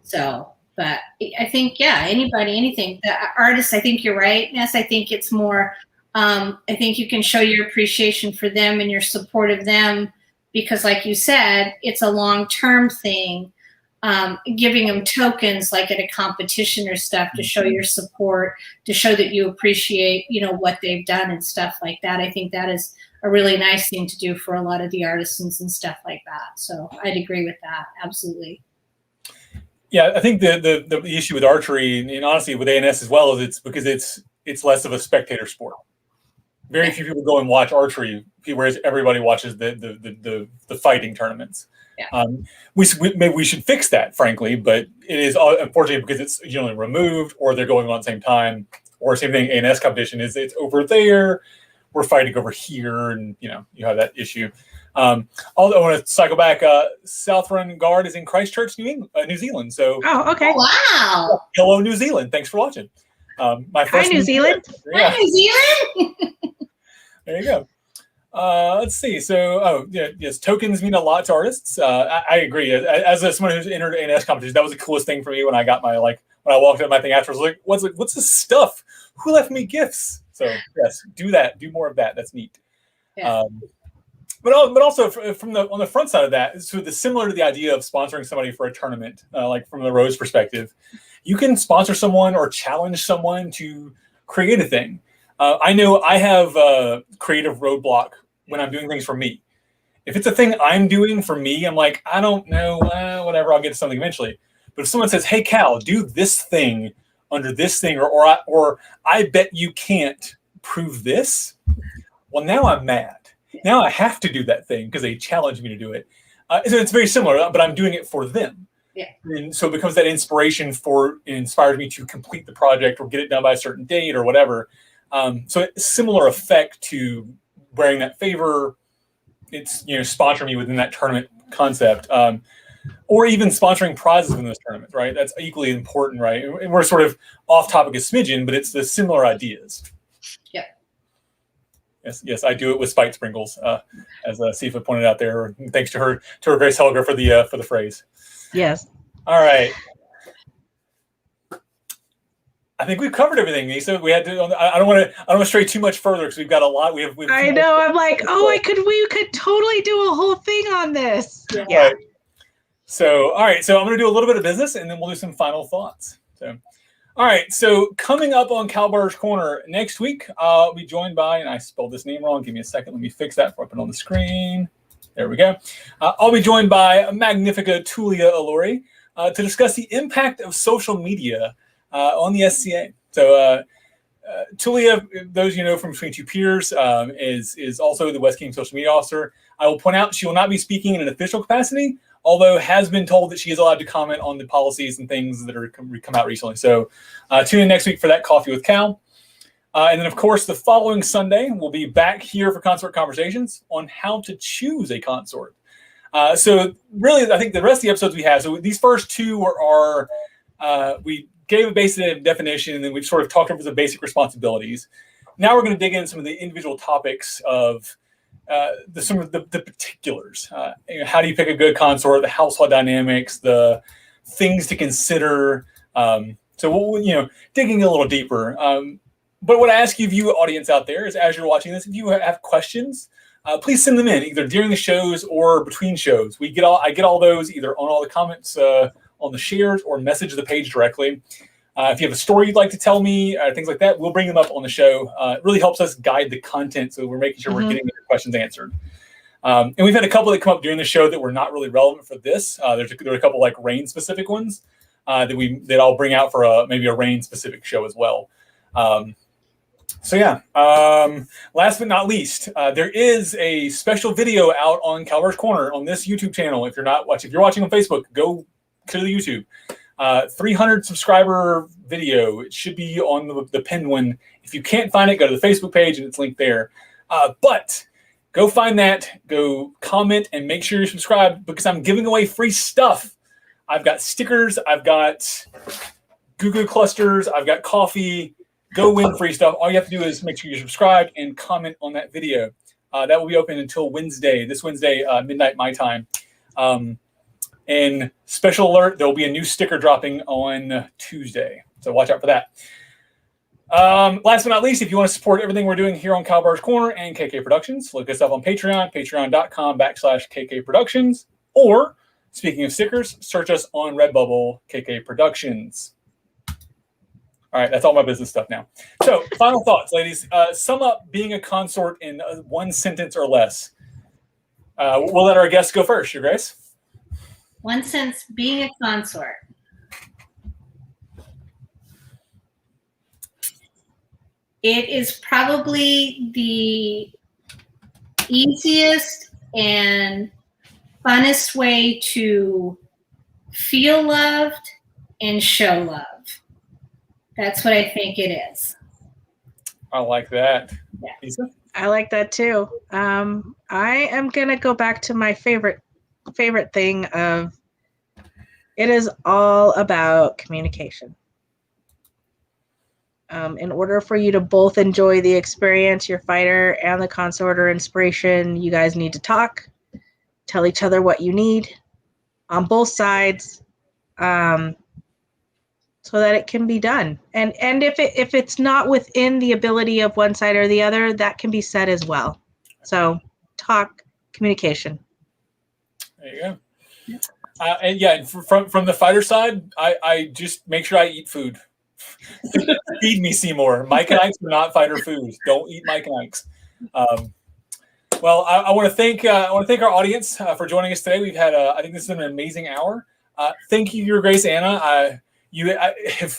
So, but I think, anybody, anything. The artists, I think you're right. Yes, I think it's more, I think you can show your appreciation for them and your support of them, because like you said, it's a long-term thing. Giving them tokens like at a competition or stuff to show your support, to show that you appreciate, what they've done and stuff like that. I think that is a really nice thing to do for a lot of the artisans and stuff like that. So I'd agree with that. Absolutely. Yeah, I think the issue with archery, and honestly with ANS as well, is it's because it's less of a spectator sport. Very few people go and watch archery, whereas everybody watches the fighting tournaments. Yeah. Maybe we should fix that, frankly, but it is unfortunately because it's generally removed, or they're going on at the same time, or same thing. ANS competition is it's over there, we're fighting over here, and you have that issue. Although I want to cycle back, Southron Guard is in Christchurch, New Zealand. So, okay. Wow. Hello, New Zealand. Thanks for watching. Hi, New Zealand. Hi, New Zealand. There you go. Let's see. So, yes, tokens mean a lot to artists. I agree. As someone who's entered ANS competitions, that was the coolest thing for me when I got my when I walked in my thing afterwards. I was like, what's this stuff? Who left me gifts? So yes, do that. Do more of that. That's neat. Yeah. But also on the front side of that, so similar to the idea of sponsoring somebody for a tournament, like from the Rose perspective, you can sponsor someone or challenge someone to create a thing. I know I have a creative roadblock when I'm doing things for me. If it's a thing I'm doing for me, I'm like, I don't know, whatever, I'll get to something eventually. But if someone says, hey, Kal, do this thing under this thing, or I bet you can't prove this, well, now I'm mad. Now I have to do that thing because they challenged me to do it. So it's very similar, but I'm doing it for them. Yeah. And so it becomes that inspiration it inspires me to complete the project or get it done by a certain date or whatever. So it's similar effect to wearing that favor. It's, sponsor me within that tournament concept, or even sponsoring prizes within those tournaments, right? That's equally important, right? And we're sort of off topic a smidgen, but it's the similar ideas. Yeah. Yes, I do it with spite sprinkles, as Sifa pointed out there. Thanks to her Grace Helga for the phrase. Yes. All right. I think we've covered everything, Nisa. We had to. I don't want to stray too much further because we've got a lot. We I know. I'm like, we could totally do a whole thing on this. Yeah. Right. So, all right. So I'm going to do a little bit of business, and then we'll do some final thoughts. So, all right. So coming up on Kalbardr's Corner next week, I'll be joined by, and I spelled this name wrong. Give me a second. Let me fix that before I put it on the screen. There we go. I'll be joined by Magnifica Tulia Allori to discuss the impact of social media on the SCA. So Tulia, those you know from Between Two Peers, is also the West King social media officer. I will point out she will not be speaking in an official capacity, although has been told that she is allowed to comment on the policies and things that are come out recently. So tune in next week for that Coffee with Kal. And then, of course, the following Sunday, we'll be back here for Consort Conversations on how to choose a consort. So really, I think the rest of the episodes we have, so these first two are we gave a basic definition, and then we've sort of talked over the basic responsibilities. Now we're going to dig into some of the individual topics of some of the particulars. How do you pick a good consort, the household dynamics, the things to consider. So we'll, digging a little deeper. But what I ask you audience out there is, as you're watching this, if you have questions, please send them in either during the shows or between shows. I get all those either on all the comments on the shares or message the page directly. If you have a story you'd like to tell me, things like that, we'll bring them up on the show. It really helps us guide the content, so we're making sure we're getting your questions answered. And we've had a couple that come up during the show that were not really relevant for this. There were a couple like rain specific ones that I'll bring out for maybe a rain specific show as well. Last but not least, there is a special video out on Kalbardr's Corner on this YouTube channel. If you're watching on Facebook, go to the YouTube. 300 subscriber video. It should be on the pinned one. If you can't find it, go to the Facebook page and it's linked there. But go find that, go comment, and make sure you're subscribed because I'm giving away free stuff. I've got stickers, I've got Goo clusters, I've got coffee. Go win free stuff. All you have to do is make sure you're subscribed and comment on that video. That will be open until this Wednesday, midnight my time. And special alert, there will be a new sticker dropping on Tuesday. So watch out for that. Last but not least, if you want to support everything we're doing here on Kalbardr's Corner and KK Productions, look us up on Patreon, patreon.com/KK Productions. Or, speaking of stickers, search us on Redbubble, KK Productions. All right, that's all my business stuff now. So, final thoughts, ladies. Sum up being a consort in one sentence or less. We'll let our guests go first. Your Grace? One sentence, being a consort. It is probably the easiest and funnest way to feel loved and show love. That's what I think it is. I like that. Yeah. Lisa? I like that too. I am going to go back to my favorite thing of it is all about communication. In order for you to both enjoy the experience, your fighter and the consort or inspiration, you guys need to talk, tell each other what you need on both sides, so that it can be done. And if it's not within the ability of one side or the other, that can be said as well. So talk, communication. There you go. And from the fighter side, I just make sure I eat food. Feed me, Seymour. Mike and Ike's are not fighter foods. Don't eat Mike and Ike's. Well, I want to thank our audience for joining us today. We've had I think this has been an amazing hour. Thank you, Your Grace Anna.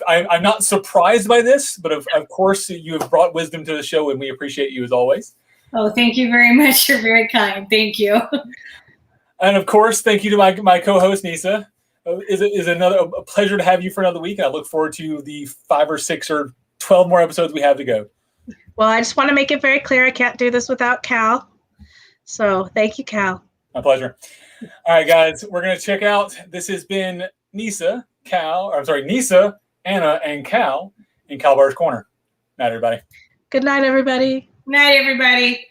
I'm not surprised by this, but of course you have brought wisdom to the show, and we appreciate you as always. Oh, thank you very much. You're very kind. Thank you. And of course, thank you to my co-host Nisa. Is another a pleasure to have you for another week, and I look forward to the 5 or 6 or 12 more episodes we have to go. Well, I just want to make it very clear I can't do this without Kal. So thank you, Kal. My pleasure. All right, guys, we're going to check out. This has been Nisa, Anna, and Kal in Kalbardr's Corner. Night, everybody. Good night, everybody. Night, everybody.